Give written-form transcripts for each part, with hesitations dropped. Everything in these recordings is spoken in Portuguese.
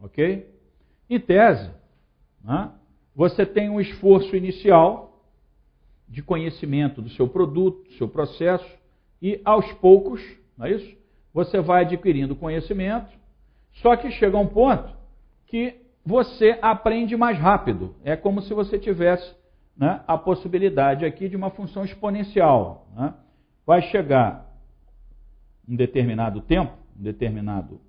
ok? Em tese, né, você tem um esforço inicial de conhecimento do seu produto, do seu processo, e aos poucos, não é isso? Você vai adquirindo conhecimento, só que chega um ponto que você aprende mais rápido. É como se você tivesse, né, a possibilidade aqui de uma função exponencial. Né? Vai chegar um determinado tempo, um determinado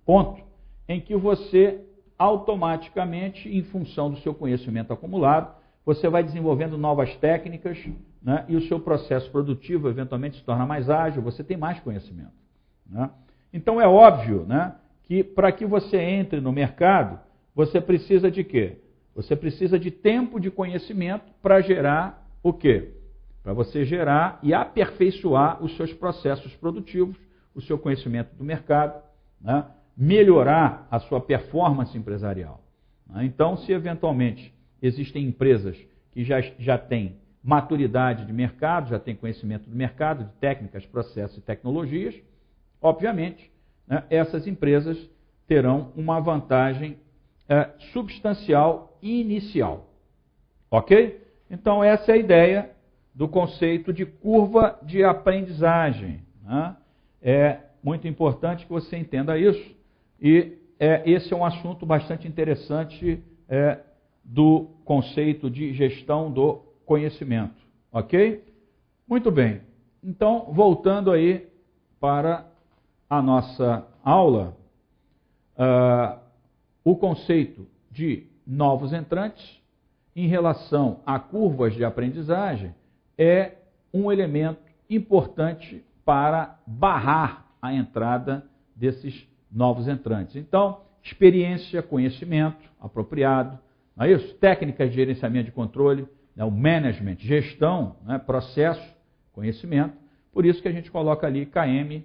ponto, em que você automaticamente, em função do seu conhecimento acumulado, você vai desenvolvendo novas técnicas, né, e o seu processo produtivo eventualmente se torna mais ágil, você tem mais conhecimento. Né? Então é óbvio, né, que para que você entre no mercado, você precisa de quê? Você precisa de tempo de conhecimento para gerar o quê? Para você gerar e aperfeiçoar os seus processos produtivos, o seu conhecimento do mercado, né? Melhorar a sua performance empresarial. Né? Então, se eventualmente existem empresas que já têm maturidade de mercado, já têm conhecimento do mercado, de técnicas, processos e tecnologias, obviamente, né, essas empresas terão uma vantagem substancial inicial. Ok? Então, essa é a ideia do conceito de curva de aprendizagem. Né? É muito importante que você entenda isso. E esse é um assunto bastante interessante do conceito de gestão do conhecimento. Ok? Muito bem. Então, voltando aí para a nossa aula, o conceito de novos entrantes em relação a curvas de aprendizagem é um elemento importante para barrar a entrada desses novos entrantes. Então, experiência, conhecimento apropriado, não é isso? Técnicas de gerenciamento de controle, né? O management, gestão, né? Processo, conhecimento. Por isso que a gente coloca ali KM,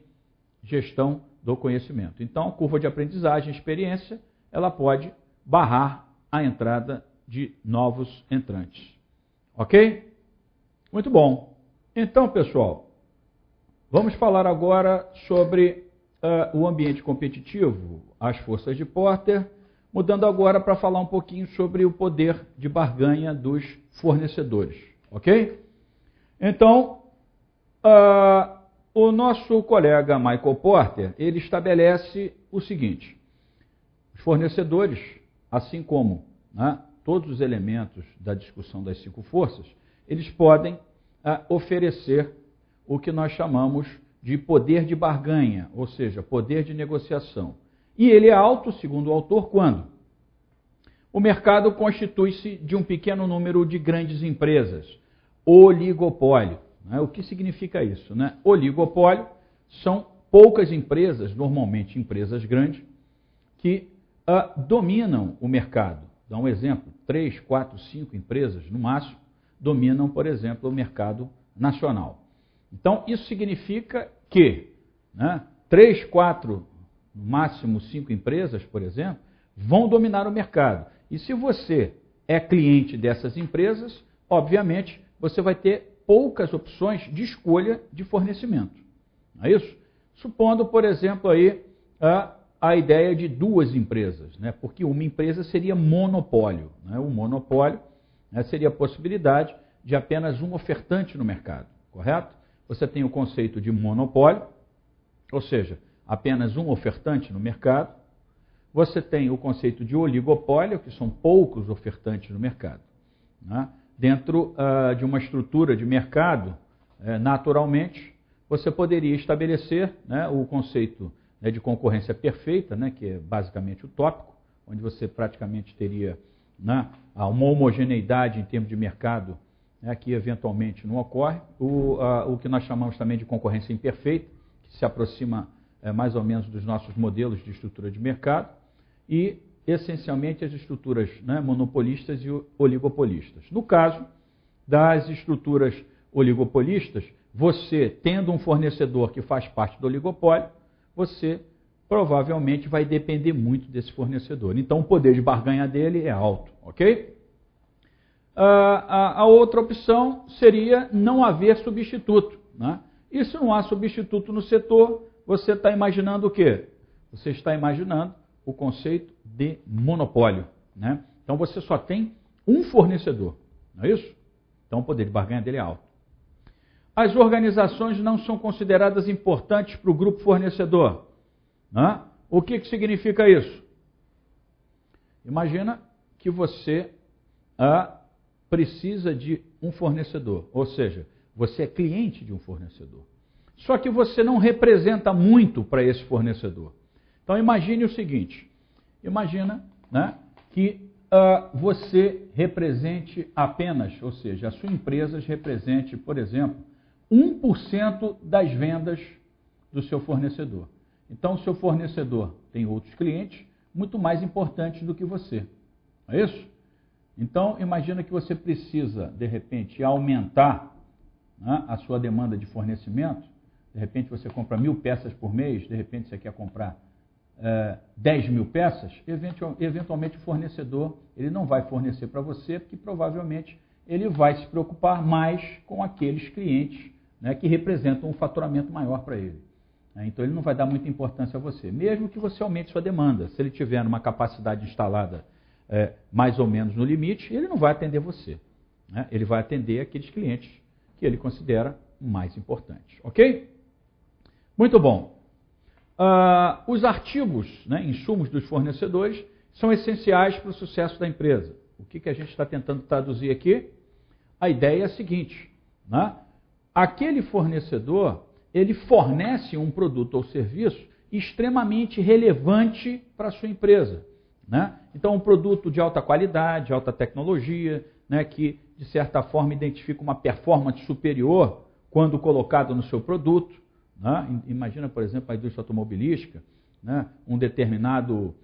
gestão do conhecimento. Então, curva de aprendizagem, experiência, ela pode barrar a entrada de novos entrantes. Ok? Muito bom. Então, pessoal, vamos falar agora sobre o ambiente competitivo, as forças de Porter, mudando agora para falar um pouquinho sobre o poder de barganha dos fornecedores. Ok? Então, o nosso colega Michael Porter, ele estabelece o seguinte: os fornecedores, assim como, né, todos os elementos da discussão das 5 forças, eles podem oferecer o que nós chamamos de poder de barganha, ou seja, poder de negociação. E ele é alto, segundo o autor, quando o mercado constitui-se de um pequeno número de grandes empresas, oligopólio. Né? O que significa isso? Né? Oligopólio são poucas empresas, normalmente empresas grandes, que dominam o mercado. Dá um exemplo, 3, 4, 5 empresas, no máximo, dominam, por exemplo, o mercado nacional. Então, isso significa que, né, 3, 4, no máximo 5 empresas, por exemplo, vão dominar o mercado. E se você é cliente dessas empresas, obviamente, você vai ter poucas opções de escolha de fornecimento. Não é isso? Supondo, por exemplo, aí, a ideia de 2 empresas, né, porque uma empresa seria monopólio. Né? O monopólio, né, seria a possibilidade de apenas um ofertante no mercado, correto? Você tem o conceito de monopólio, ou seja, apenas um ofertante no mercado. Você tem o conceito de oligopólio, que são poucos ofertantes no mercado. Né? Dentro de uma estrutura de mercado, naturalmente, você poderia estabelecer, né, o conceito, né, de concorrência perfeita, né, que é basicamente utópico, onde você praticamente teria, né, uma homogeneidade em termos de mercado, que eventualmente não ocorre, o que nós chamamos também de concorrência imperfeita, que se aproxima mais ou menos dos nossos modelos de estrutura de mercado, e essencialmente as estruturas, né, monopolistas e oligopolistas. No caso das estruturas oligopolistas, você tendo um fornecedor que faz parte do oligopólio, você provavelmente vai depender muito desse fornecedor. Então o poder de barganha dele é alto, ok? A outra opção seria não haver substituto. Né? E se não há substituto no setor, você está imaginando o quê? Você está imaginando o conceito de monopólio, né? Então você só tem um fornecedor, não é isso? Então o poder de barganha dele é alto. As organizações não são consideradas importantes para o grupo fornecedor, né? O que significa isso? Imagina que você precisa de um fornecedor, ou seja, você é cliente de um fornecedor. Só que você não representa muito para esse fornecedor. Então imagine o seguinte, imagina, né, que você represente apenas, ou seja, a sua empresa represente, por exemplo, 1% das vendas do seu fornecedor. Então o seu fornecedor tem outros clientes muito mais importantes do que você. Não é isso? Então imagina que você precisa, de repente, aumentar, né, a sua demanda de fornecimento. De repente você compra 1.000 peças por mês, de repente você quer comprar 10.000 peças, eventualmente o fornecedor ele não vai fornecer para você, porque provavelmente ele vai se preocupar mais com aqueles clientes, né, que representam um faturamento maior para ele. Então ele não vai dar muita importância a você, mesmo que você aumente sua demanda. Se ele tiver uma capacidade instalada mais ou menos no limite, ele não vai atender você, né? Ele vai atender aqueles clientes que ele considera mais importantes. Ok? Muito bom. Os artigos, né, insumos dos fornecedores, são essenciais para o sucesso da empresa. O que a gente está tentando traduzir aqui? A ideia é a seguinte, né? Aquele fornecedor, ele fornece um produto ou serviço extremamente relevante para a sua empresa, né? Então, um produto de alta qualidade, alta tecnologia, né, que, de certa forma, identifica uma performance superior quando colocado no seu produto. Né? Imagina, por exemplo, a indústria automobilística, né? Um determinado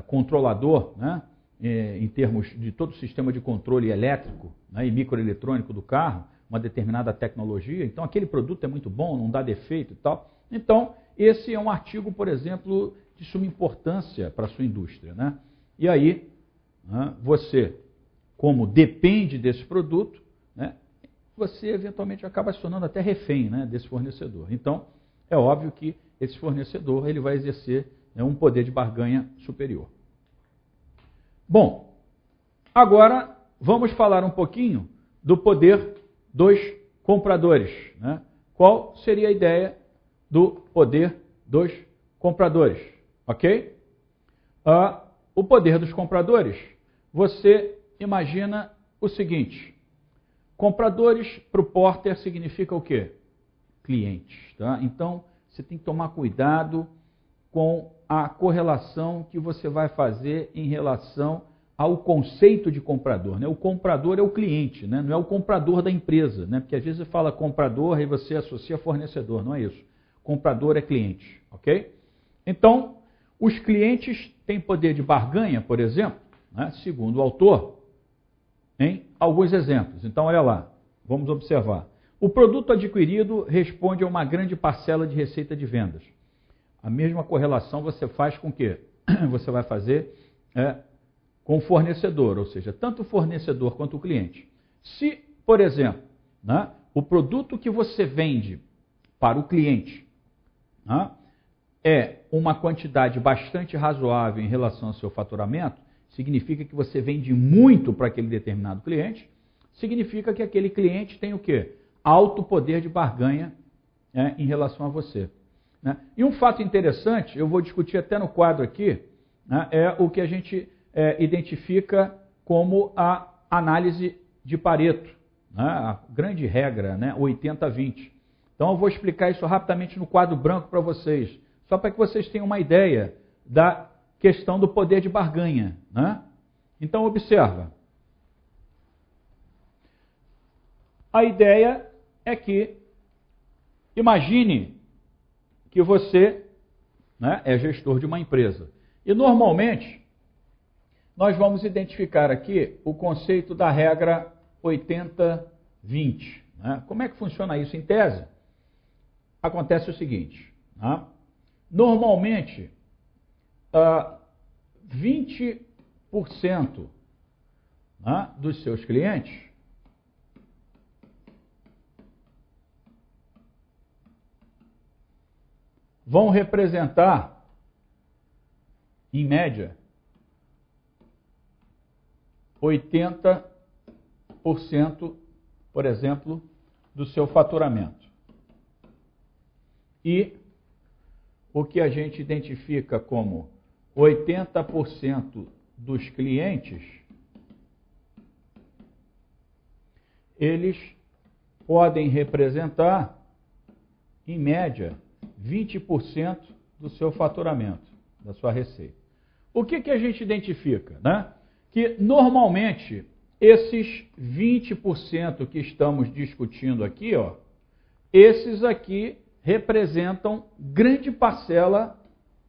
controlador, né? Em termos de todo o sistema de controle elétrico, né? E microeletrônico do carro, uma determinada tecnologia. Então, aquele produto é muito bom, não dá defeito e tal. Então, esse é um artigo, por exemplo, de suma importância para a sua indústria, né? E aí, né, você, como depende desse produto, né, você eventualmente acaba se tornando até refém, né, desse fornecedor. Então, é óbvio que esse fornecedor ele vai exercer, né, um poder de barganha superior. Bom, agora vamos falar um pouquinho do poder dos compradores, né? Qual seria a ideia do poder dos compradores? Ok? O poder dos compradores, você imagina o seguinte: compradores para o Porter significa o quê? Clientes. Tá? Então, você tem que tomar cuidado com a correlação que você vai fazer em relação ao conceito de comprador. Né? O comprador é o cliente, né? Não é o comprador da empresa. Né? Porque às vezes você fala comprador e você associa fornecedor. Não é isso. Comprador é cliente. Ok? Então, os clientes têm poder de barganha, por exemplo, né? Segundo o autor, em alguns exemplos. Então, olha lá, vamos observar. O produto adquirido responde a uma grande parcela de receita de vendas. A mesma correlação você faz com o quê? Você vai fazer com o fornecedor, ou seja, tanto o fornecedor quanto o cliente. Se, por exemplo, né, o produto que você vende para o cliente, né, é uma quantidade bastante razoável em relação ao seu faturamento, significa que você vende muito para aquele determinado cliente, significa que aquele cliente tem o quê? Alto poder de barganha, né, em relação a você. Né? E um fato interessante, eu vou discutir até no quadro aqui, né, é o que a gente identifica como a análise de Pareto, né, a grande regra, né, 80-20. Então eu vou explicar isso rapidamente no quadro branco para vocês, só para que vocês tenham uma ideia da questão do poder de barganha. Né? Então observa. A ideia é que, imagine que você, né, é gestor de uma empresa. E normalmente, nós vamos identificar aqui o conceito da regra 80-20. Né? Como é que funciona isso em tese? Acontece o seguinte, né? Normalmente, 20%, né, dos seus clientes vão representar em média, 80%, por exemplo, do seu faturamento. E o que a gente identifica como 80% dos clientes, eles podem representar, em média, 20% do seu faturamento, da sua receita. O que a gente identifica? Né? Que, normalmente, esses 20% que estamos discutindo aqui, ó, esses aqui representam grande parcela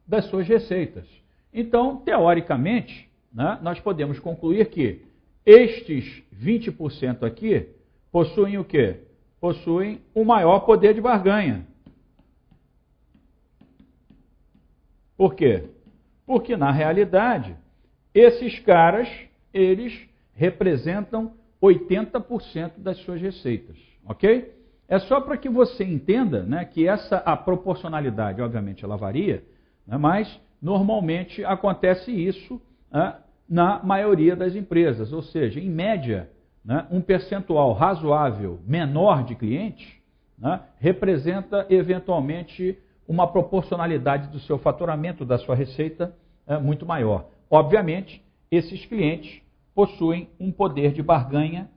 das suas receitas. Então, teoricamente, né, nós podemos concluir que estes 20% aqui possuem o quê? Possuem o maior poder de barganha. Por quê? Porque, na realidade, esses caras, eles representam 80% das suas receitas, ok? É só para que você entenda, né, que a proporcionalidade, obviamente, ela varia, né, mas normalmente acontece isso, né, na maioria das empresas, ou seja, em média, né, um percentual razoável menor de clientes, né, representa eventualmente uma proporcionalidade do seu faturamento, da sua receita, muito maior. Obviamente, esses clientes possuem um poder de barganha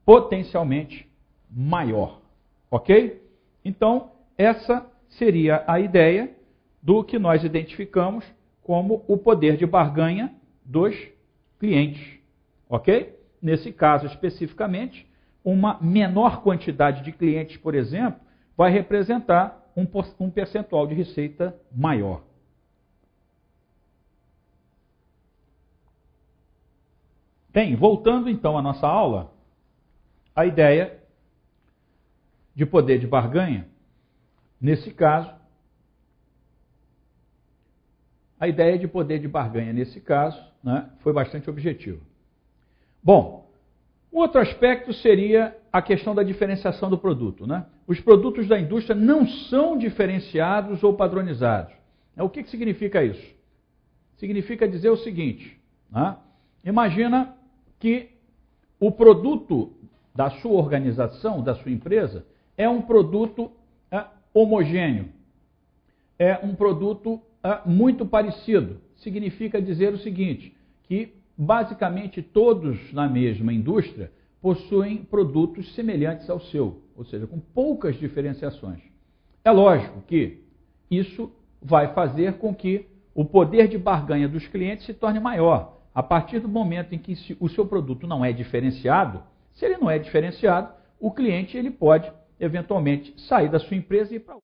potencialmente maior. Ok? Então, essa seria a ideia do que nós identificamos como o poder de barganha dos clientes. Ok? Nesse caso especificamente, uma menor quantidade de clientes, por exemplo, vai representar um percentual de receita maior. Bem, voltando então à nossa aula, a ideia de poder de barganha, nesse caso, né, foi bastante objetiva. Bom, o outro aspecto seria a questão da diferenciação do produto. Né? Os produtos da indústria não são diferenciados ou padronizados. O que significa isso? Significa dizer o seguinte, né? Imagina que o produto da sua organização, da sua empresa, é um produto homogêneo, é um produto muito parecido. Significa dizer o seguinte, que basicamente todos na mesma indústria possuem produtos semelhantes ao seu, ou seja, com poucas diferenciações. É lógico que isso vai fazer com que o poder de barganha dos clientes se torne maior. A partir do momento em que o seu produto não é diferenciado, se ele não é diferenciado, o cliente ele pode eventualmente sair da sua empresa e ir para outra.